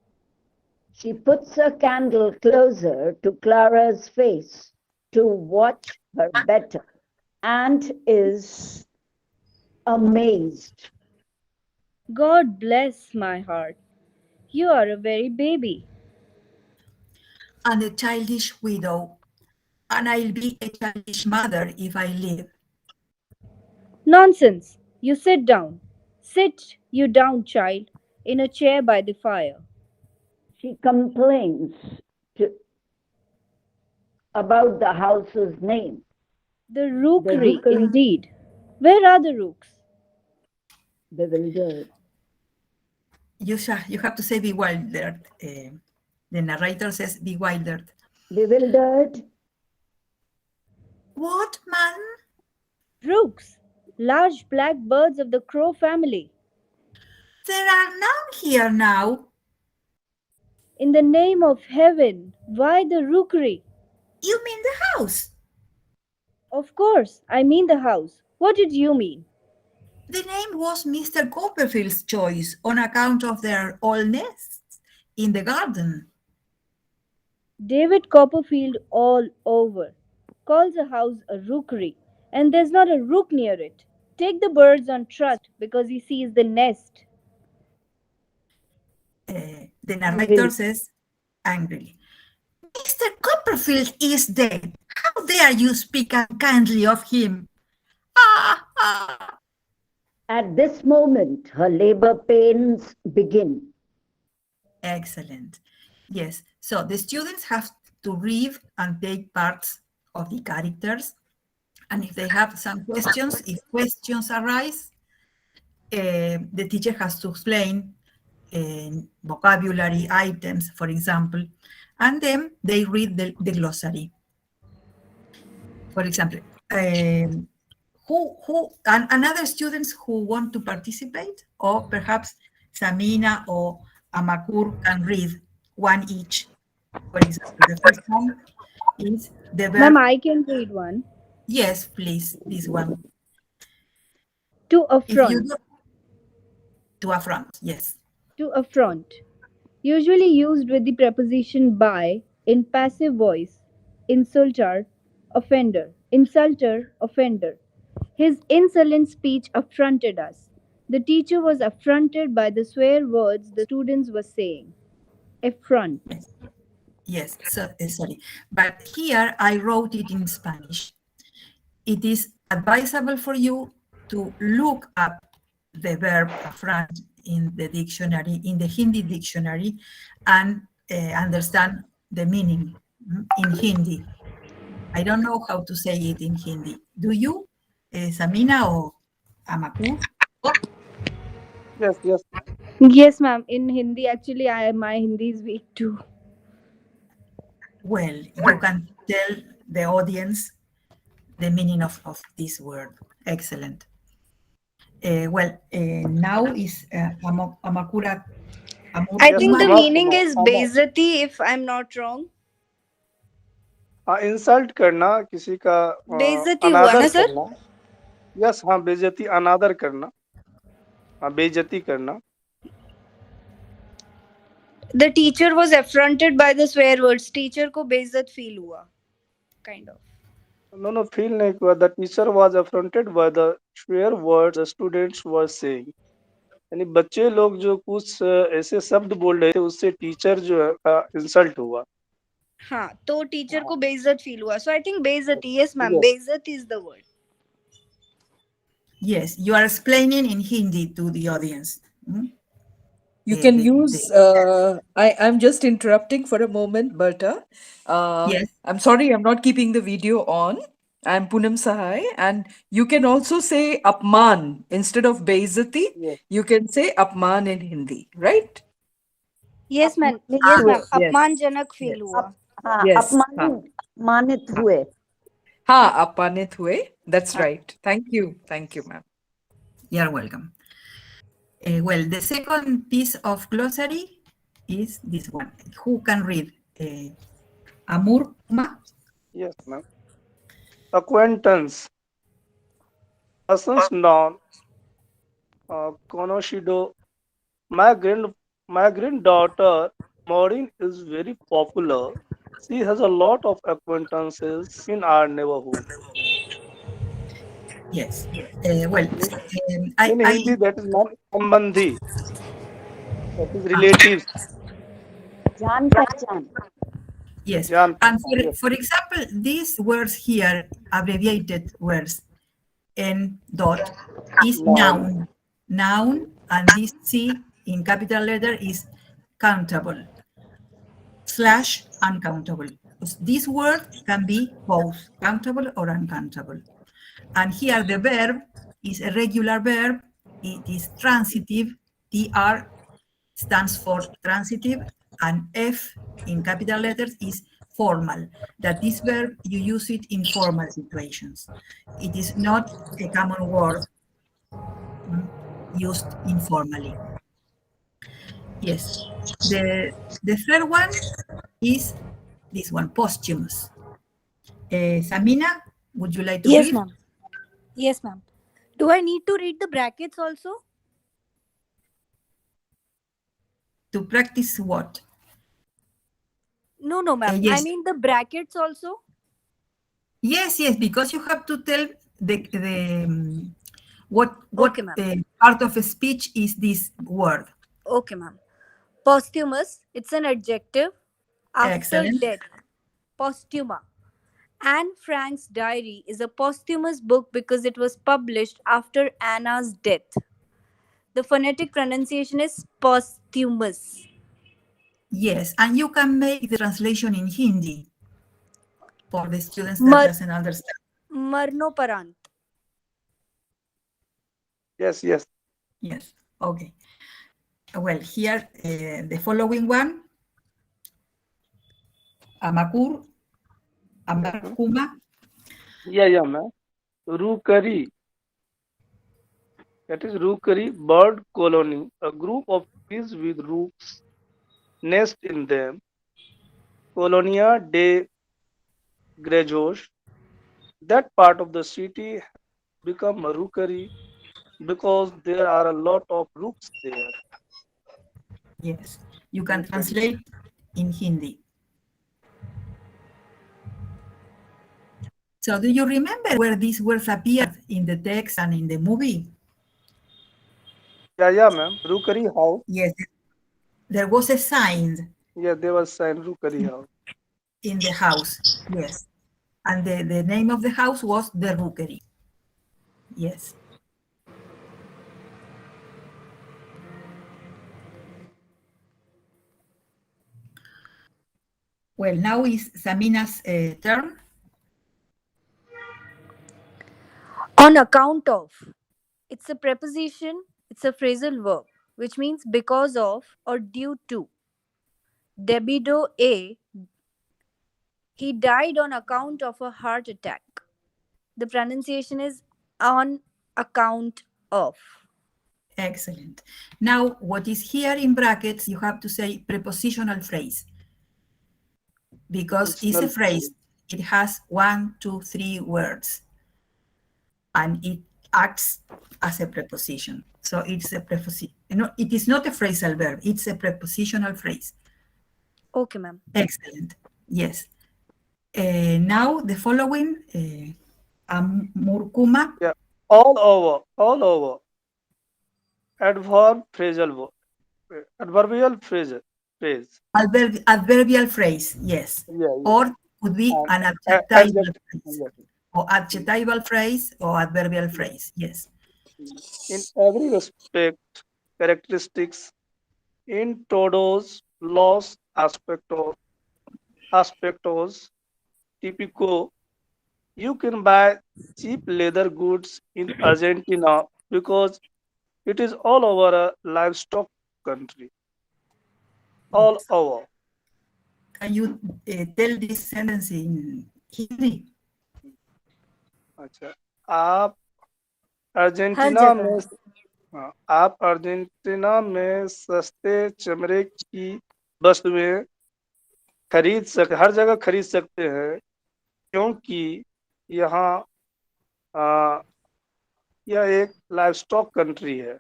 She puts her candle closer to Clara's face to watch her better and is amazed.
God bless my heart. You are a very baby.
And a childish widow, and I'll be a childish mother if I live.
Nonsense. You sit down. Sit you down, child, in a chair by the fire.
She complains to, about the house's name.
The
The
rookery,
rookery,
indeed. Where are the rooks?
bewildered.
You have to say bewildered. The narrator says bewildered.
Bewildered.
What, man?
Rooks, large black birds of the crow family.
There are none here now.
In the name of heaven, why the rookery?
You mean the house?
Of course, I mean the house. What did you mean?
The name was Mr. Copperfield's choice on account of their old nests in the garden.
David Copperfield all over calls a house a rookery, and there's not a rook near it. Take the birds on trust because he sees the nest.
The narrator says angrily, Mr. Copperfield is dead. How dare you speak unkindly of him? Ah, ah.
At this moment, her labor pains begin.
Excellent. Yes, so the students have to read and take parts of the characters. And if they have some questions, if questions arise, the teacher has to explain vocabulary items, for example, and then they read the glossary. For example, another students who want to participate, or perhaps Samina or Amakur can read one each. For example, the first one is the verb.
Ma'am, I can read one.
Yes, please, this one.
To
If you
affront.
go to affront, yes.
To affront. Usually used with the preposition by in passive voice. Insulter, offender. Insulter, offender. His insolent speech affronted us. The teacher was affronted by the swear words the students were saying. Affront.
Yes, so, sorry. But here I wrote it in Spanish. It is advisable for you to look up the verb affront in the dictionary, in the Hindi dictionary, and understand the meaning in Hindi. I don't know how to say it in Hindi. Do you, Samina or Amakur?
Yes, yes.
Yes, ma'am. In Hindi, actually, my Hindi is weak too.
Well, you can tell the audience the meaning of this word. Excellent. Now is Amakura.
I think the meaning is बेइज्जती, if I'm not wrong.
हाँ, insult करना, किसी का
बेइज्जती हुआ ना sir?
करना. Yes, हाँ, बेइज्जती, अनादर करना. हाँ, बेइज्जती करना.
The teacher was affronted by the swear words. Teacher को बेइज्जत feel हुआ. Kind of.
No, feel नहीं हुआ. The teacher was affronted by the swear words the students were saying. यानी बच्चे लोग जो कुछ ऐसे शब्द बोल रहे थे, उससे टीचर जो है इंसल्ट हुआ.
हाँ, तो टीचर को बेइज्जत फील हुआ. So I think बेइज्जती. Yes, ma'am.
Yes.
बेइज्जत is the word.
Yes, you are explaining in Hindi to the audience.
You can use, I'm just interrupting for a moment, Berta.
Yes.
I'm sorry, I'm not keeping the video on. I'm Poonam Sahai, and you can also say apman instead of beizati.
Yes.
You can say apman in Hindi, right?
Yes, ma'am. Yes, ma'am. अपमानजनक feel हुआ.
Yes.
अपमानित हुए.
हाँ, अपमानित हुए. That's right. Thank you, ma'am.
You're welcome. The second piece of glossary is this one. Who can read? Amur Ma?
Yes, ma'am. Acquaintance. Persons known. Konoshido. My granddaughter Maureen is very popular. She has a lot of acquaintances in our neighborhood.
Yes. Well,
In
I
Hindi, that is not sambandhi. That is relatives.
Jaan pehchan.
yes.
Jan.
And
Yes.
for example, these words here, abbreviated words, N dot, is
Noun.
noun. Noun, and this C in capital letter is countable, slash uncountable. This word can be both countable or uncountable. And here the verb is a regular verb. It is transitive. TR stands for transitive, and F in capital letters is formal. That this verb, you use it in formal situations. It is not a common word used informally. Yes. The third one is this one, posthumous. Samina, would you like to
Yes,
read?
ma'am. Yes, ma'am. Do I need to read the brackets also?
To practice what?
No, ma'am. I
Yes.
mean the brackets also.
Yes, yes, because you have to tell the what
Okay, ma'am.
part of a speech is this word.
Okay, ma'am. Posthumous, it's an adjective. After
Excellent.
death, posthuma. Anne Frank's diary is a posthumous book because it was published after Anna's death. The phonetic pronunciation is posthumous.
Yes, and you can make the translation in Hindi for the students that
Mar-
doesn't understand.
Marnoparant.
Yes, yes.
Yes, okay. Well, here the following one, Amakur, Amakuma.
Yeah, ma'am. Rookery. That is rookery, bird colony, a group of trees with rooks nest in them. Colonia de Grejos. That part of the city become a rookery because there are a lot of rooks there.
Yes, you can
Rookery.
translate in Hindi. So do you remember where these words appeared in the text and in the movie?
Yeah, ma'am. Rookery house.
Yes, there was a sign
Yeah, there was sign rookery house.
in the house. Yes. And the name of the house was the Rookery. Yes. Well, now is Samina's turn.
On account of. It's a preposition, it's a phrasal verb, which means because of or due to. Debido A, he died on account of a heart attack. The pronunciation is on account of.
Excellent. Now, what is here in brackets, you have to say prepositional phrase because it's a
Personal.
phrase. It has 1, 2, 3 words and it acts as a preposition. So it's a preposition. No, it is not a phrasal verb. It's a prepositional phrase.
Okay, ma'am.
Excellent. Yes. Now the following, Murkuma.
Yeah. All over. All over. Adverb phrasal verb. Adverbial phrase.
Adverbial phrase, yes.
Yeah.
Or could be
And
an adjectival phrase,
adjective.
or adjectival phrase, or adverbial phrase, yes.
In every respect, characteristics in todos los aspectos típico. You can buy cheap leather goods in Argentina because it is all over a livestock country. All
Yes.
over.
Can you tell this sentence in Hindi?
अच्छा आप
हर
Argentina
जगह
में हाँ, आप Argentina में सस्ते चमड़े की वस्तुएं हर जगह खरीद सकते हैं क्योंकि यहाँ आ, यह एक लाइवस्टॉक कंट्री है।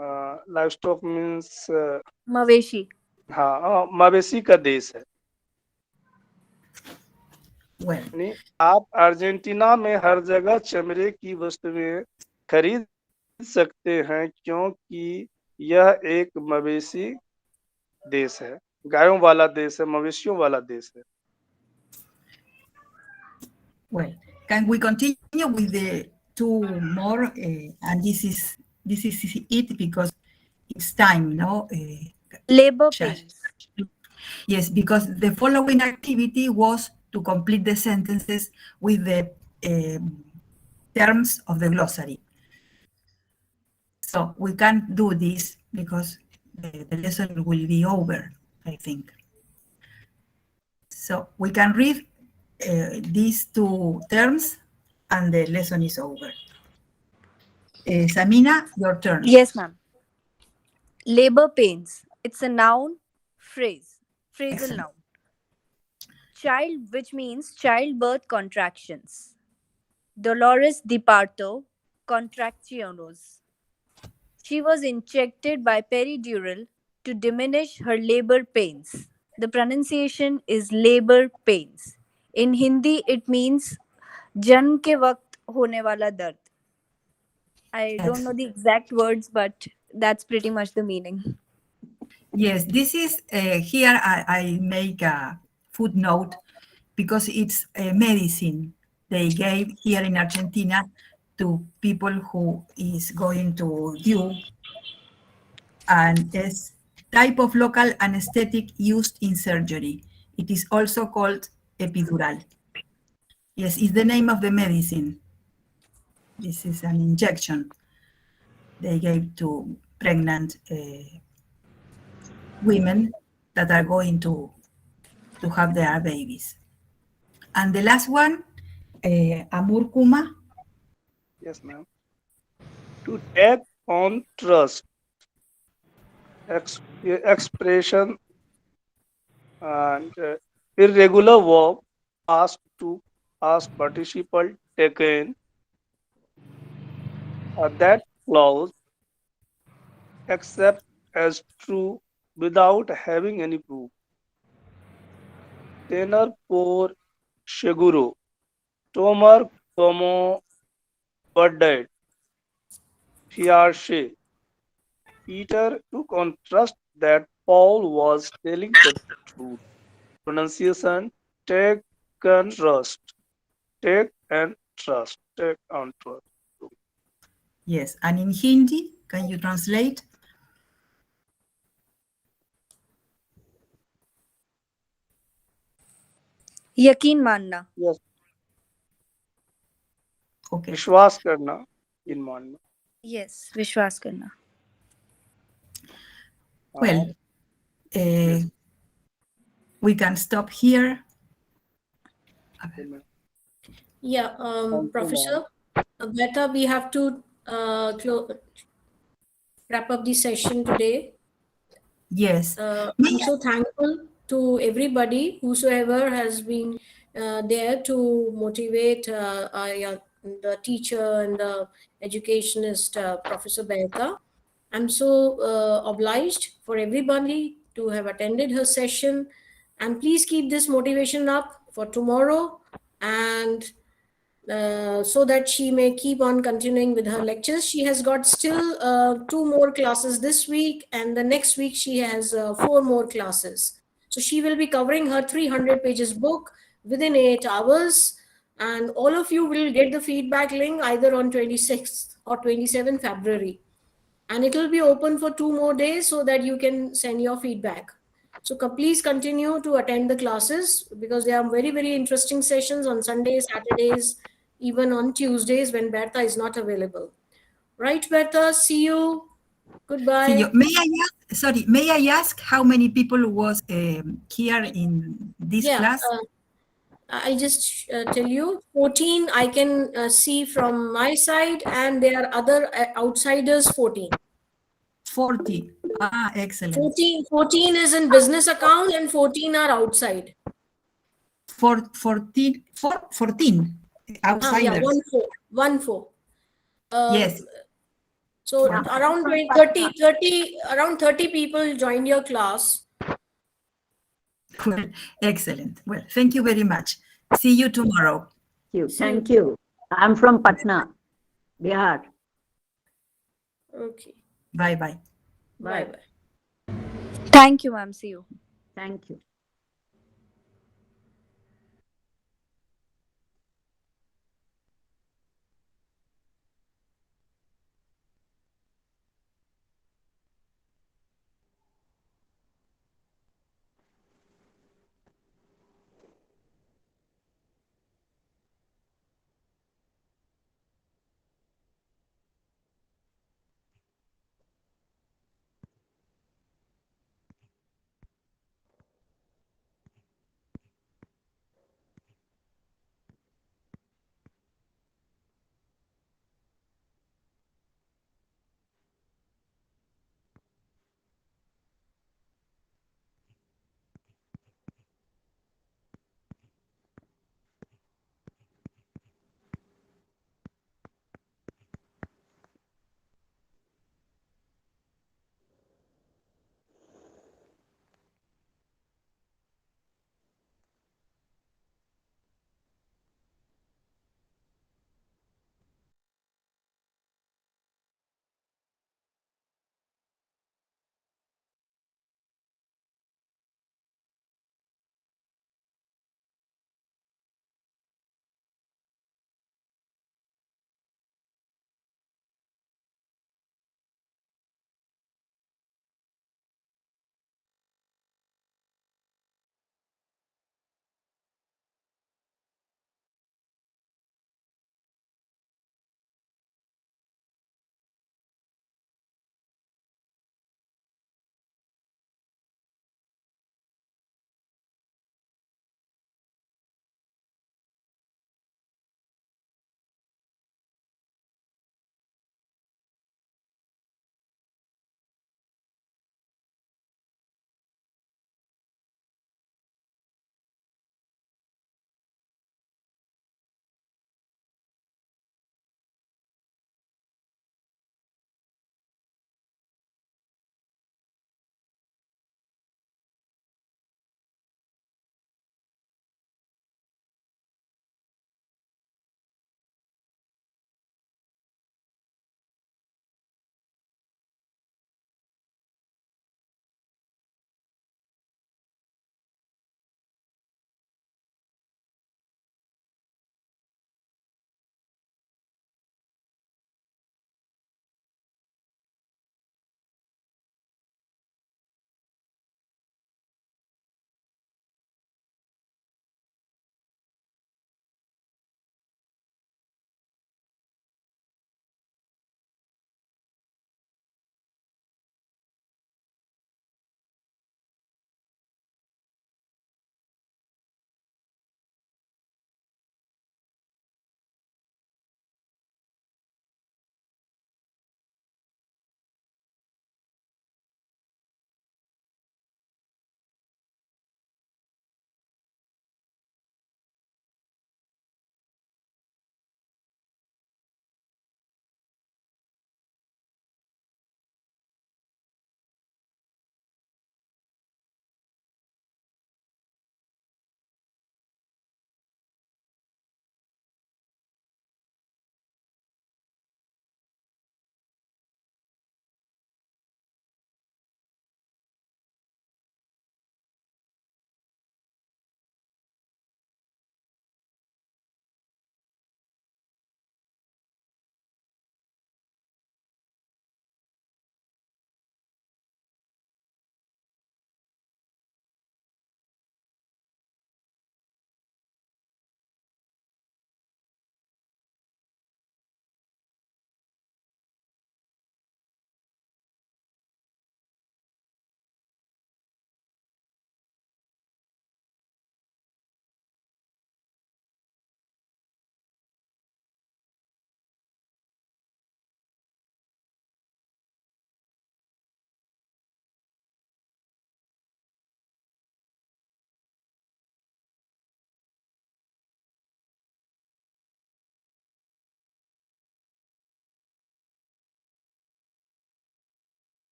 लाइवस्टॉक मीन्स
मवेशी।
हाँ, मवेशी का देश है।
Well,
यानी आप अर्जेंटीना में हर जगह चमड़े की वस्तुएं खरीद सकते हैं क्योंकि यह एक मवेशी देश है, गायों वाला देश है, मवेशियों वाला देश है.
well, can we continue with the two more? And this is it because it's time, no?
Labor
Shash.
pains.
Yes, because the following activity was to complete the sentences with the terms of the glossary. So we can't do this because the lesson will be over, I think. So we can read these two terms and the lesson is over. Samina, your turn.
Yes, ma'am. Labor pains. It's a noun, phrase, phrasal
Excellent.
noun. Child, which means childbirth contractions. Dolores de parto, contractiones. She was injected by peridural to diminish her labor pains. The pronunciation is labor pains. In Hindi, it means जन्म के वक्त होने वाला दर्द. I don't know the exact words, but that's pretty much the meaning.
Yes, this is here I make a footnote because it's a medicine they gave here in Argentina to people who is going to do, and it's type of local anesthetic used in surgery. It is also called epidural. Yes, it's the name of the medicine. This is an injection they gave to pregnant women that are going to have their babies. And the last one, Amur Kuma.
Yes, ma'am. To take on trust. Expression and irregular verb ask to ask participle taken. That clause accept as true without having any proof. Tener por seguro. Tomar como verdad. Fiarse. Peter took on trust that Paul was telling the truth. Pronunciation take and trust. Take and trust. Take and trust.
Yes, and in Hindi, can you translate?
यकीन मानना.
Yes.
Okay.
विश्वास करना, इन मानना.
Yes, विश्वास करना.
Well, we can stop here.
Yeah, Professor Berta, we have to wrap up the session today.
Yes.
I'm so thankful to everybody, whosoever has been there to motivate the teacher and the educationist, Professor Berta. I'm so obliged for everybody to have attended her session, and please keep this motivation up for tomorrow, and so that she may keep on continuing with her lectures. She has got still 2 more classes this week, and the next week she has 4 more classes. So she will be covering her 300 pages book within 8 hours, and all of you will get the feedback link either on 26th or 27th February. And it will be open for 2 more days so that you can send your feedback. So please continue to attend the classes because they are very, very interesting sessions on Sundays, Saturdays, even on Tuesdays when Berta is not available. Right, Berta? See you. Goodbye.
See you. May I ask how many people was here in this class?
I'll just tell you, 14 I can see from my side, and there are other outsiders, 14.
40. Ah, excellent.
14 is in business account and 14 are outside.
14 outsiders.
Yeah, 1-4.
Yes.
So around 30 people joined your class.
Well, excellent. Well, thank you very much. See you tomorrow.
Thank you. I'm from Patna, Bihar.
Okay.
Bye-bye.
Bye bye.
Thank you, ma'am. See you.
Thank you.